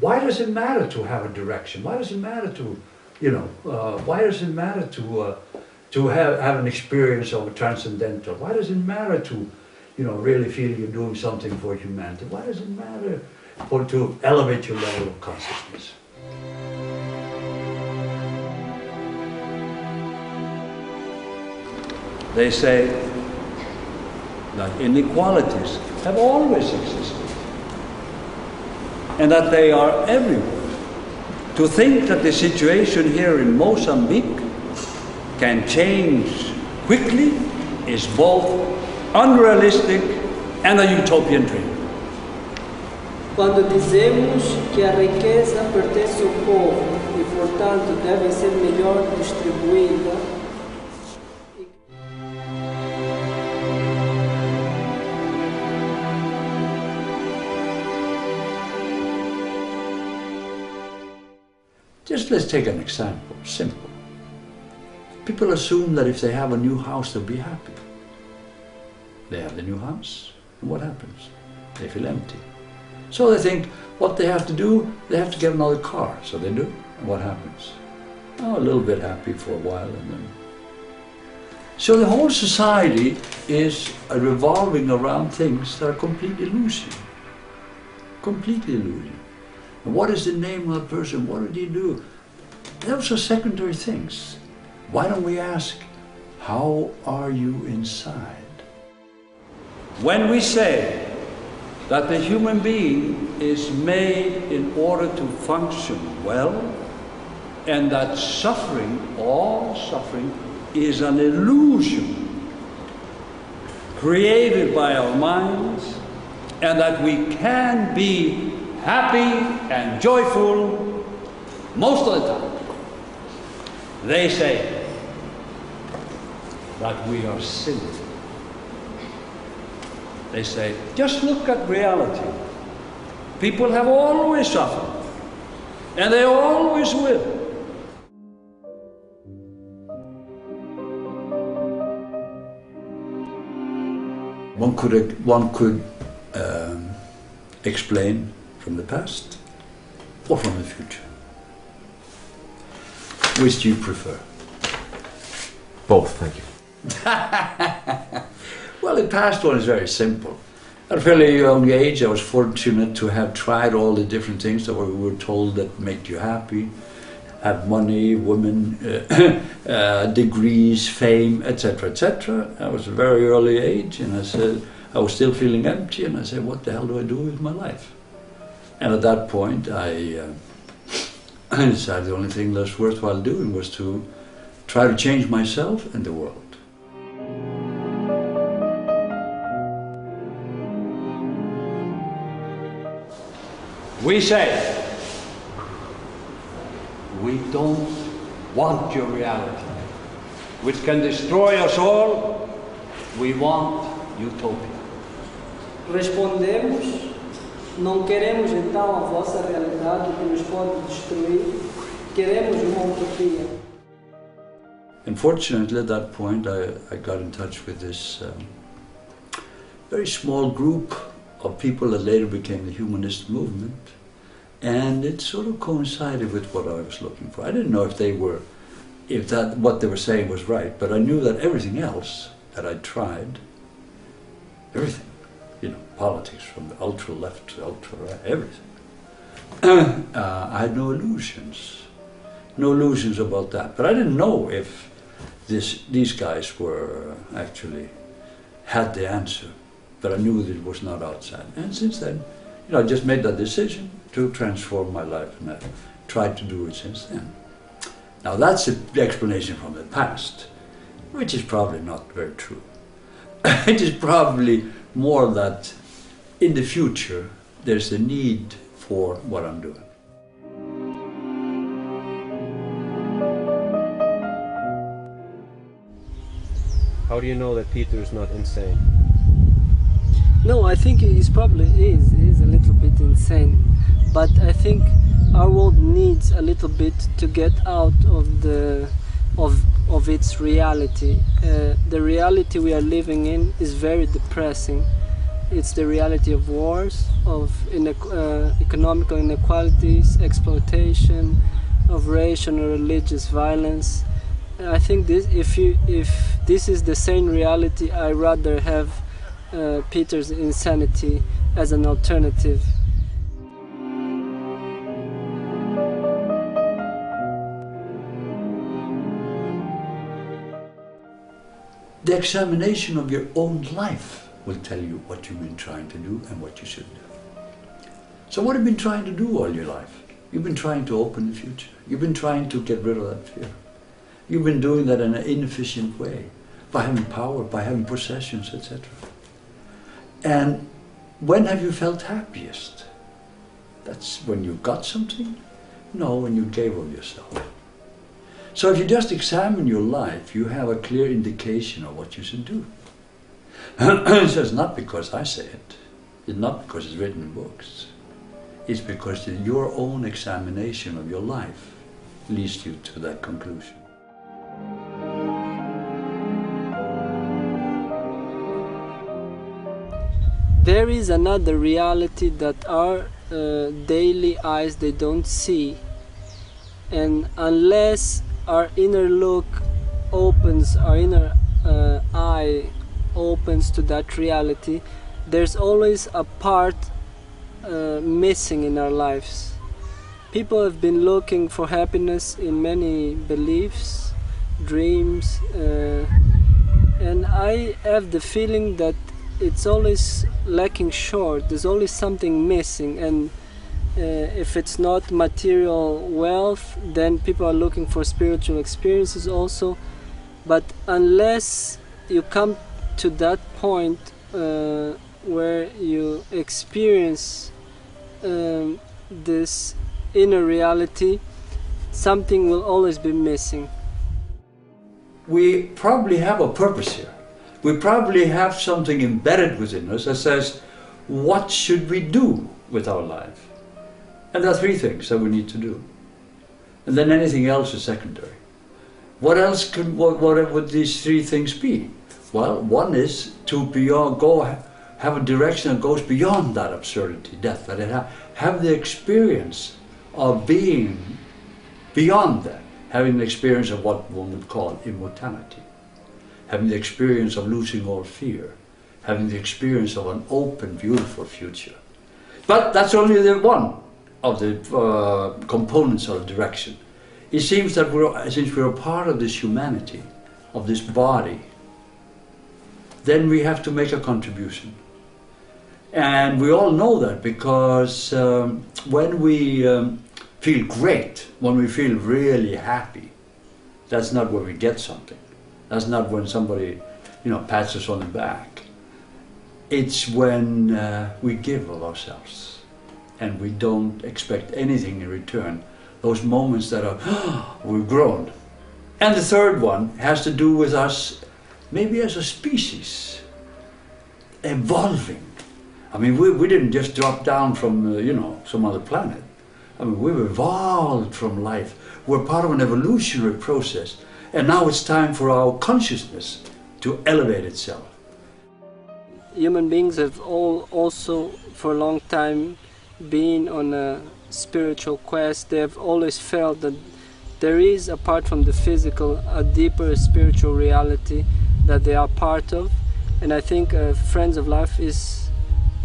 why does it matter to have a direction? Why does it matter to, you know, why does it matter to have an experience of a transcendental? Why does it matter to, you know, really feel you're doing something for humanity? Why does it matter to elevate your level of consciousness? They say that inequalities have always existed and that they are everywhere. To think that the situation here in Mozambique can change quickly is both unrealistic and a utopian dream. Quando dizemos que a riqueza pertence ao povo e, portanto, deve ser melhor distribuída, just let's take an example, simple. People assume that if they have a new house, they'll be happy. They have the new house, and what happens? They feel empty. So they think what they have to do, they have to get another car. So they do, and what happens? Oh, a little bit happy for a while, and then... So the whole society is revolving around things that are complete illusion. Completely illusion. And what is the name of the person? What did he do? Those are secondary things. Why don't we ask, how are you inside? When we say that the human being is made in order to function well, and that suffering, all suffering, is an illusion created by our minds, and that we can be happy and joyful most of the time, they say that we are sinful. They say, just look at reality. People have always suffered, and they always will. One could explain from the past or from the future. Which do you prefer? Both, thank you. Well, the past one is very simple. At a fairly young age, I was fortunate to have tried all the different things that we were told that make you happy. Have money, women, degrees, fame, etc., etc. I was a very early age, and I said, I was still feeling empty, and I said, what the hell do I do with my life? And at that point, I decided the only thing that's worthwhile doing was to try to change myself and the world. We say, we don't want your reality, which can destroy us all. We want utopia. respondemos, não queremos então a vossa realidade que nos pode destruir, queremos uma utopia. Unfortunately, at that point, I got in touch with this very small group of people that later became the humanist movement, and it sort of coincided with what I was looking for. I didn't know if what they were saying was right, but I knew that everything else that I tried, everything, you know, politics from the ultra left to ultra right, everything. I had no illusions about that. But I didn't know if these guys were actually had the answer. But I knew that it was not outside. And since then, you know, I just made that decision to transform my life, and I've tried to do it since then. Now that's the explanation from the past, which is probably not very true. It is probably more that in the future there's a need for what I'm doing. How do you know that Peter is not insane? No, I think he's probably is a little bit insane, but I think our world needs a little bit to get out of its reality. The reality we are living in is very depressing, It's the reality of wars, of economical inequalities, exploitation, of racial or religious violence. And I think this, if this is the same reality, I rather have Peter's insanity as an alternative. The examination of your own life will tell you what you've been trying to do and what you should do. So what have you been trying to do all your life? You've been trying to open the future. You've been trying to get rid of that fear. You've been doing that in an inefficient way, by having power, by having possessions, etc. And when have you felt happiest? That's when you got something? No, when you gave of yourself. So if you just examine your life, you have a clear indication of what you should do. So it's not because I say it. It's not because it's written in books. It's because your own examination of your life leads you to that conclusion. There is another reality that our daily eyes, they don't see. And unless our inner look opens, our inner eye opens to that reality, there's always a part missing in our lives. People have been looking for happiness in many beliefs, dreams, and I have the feeling that it's always lacking short. There's always something missing, and if it's not material wealth, then people are looking for spiritual experiences also. But unless you come to that point where you experience this inner reality, something will always be missing. We probably have a purpose here. We probably have something embedded within us that says, what should we do with our life? And there are three things that we need to do. And then anything else is secondary. What else what would these three things be? Well, one is to have a direction that goes beyond that absurdity, death, that it have the experience of being beyond that, having the experience of what one would call immortality, having the experience of losing all fear, having the experience of an open, beautiful future. But that's only the one of the components of direction. It seems that since we're a part of this humanity, of this body, then we have to make a contribution. And we all know that because when we feel great, when we feel really happy, that's not when we get something. That's not when somebody, pats us on the back. It's when we give of ourselves and we don't expect anything in return. Those moments that are, we've grown. And the third one has to do with us, maybe as a species, evolving. I mean, we didn't just drop down from, some other planet. I mean, we've evolved from life. We're part of an evolutionary process. And now it's time for our consciousness to elevate itself. Human beings have also, for a long time, been on a spiritual quest. They have always felt that there is, apart from the physical, a deeper spiritual reality that they are part of. And I think Friends of Life is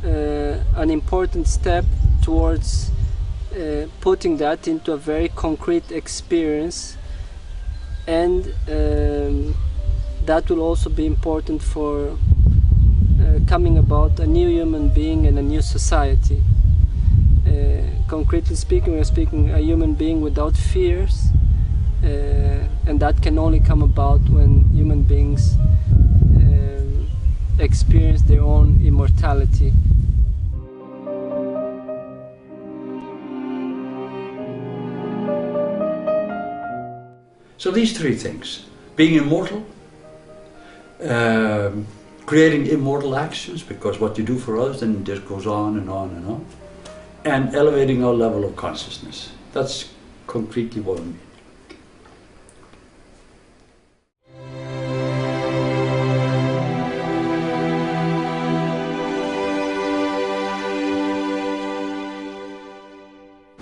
an important step towards putting that into a very concrete experience, and that will also be important for coming about a new human being and a new society. Concretely speaking, we're speaking a human being without fears, and that can only come about when human beings experience their own immortality. So these three things, being immortal, creating immortal actions, because what you do for others then it just goes on and on and on, and elevating our level of consciousness. That's concretely what we mean.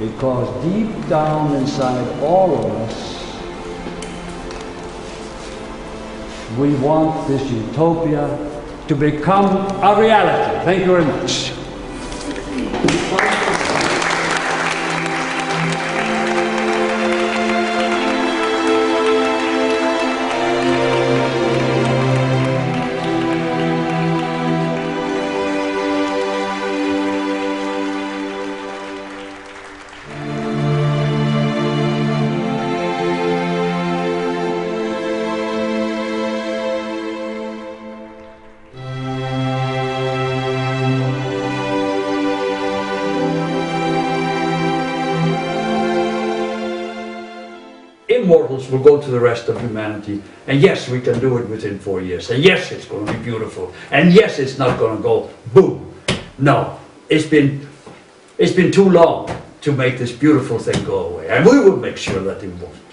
Because deep down inside all of us, we want this utopia to become a reality. Thank you very much. Immortals will go to the rest of humanity, and yes, we can do it within 4 years, and yes, it's going to be beautiful, and yes, it's not going to go boom. No, it's been too long to make this beautiful thing go away, and we will make sure that it won't.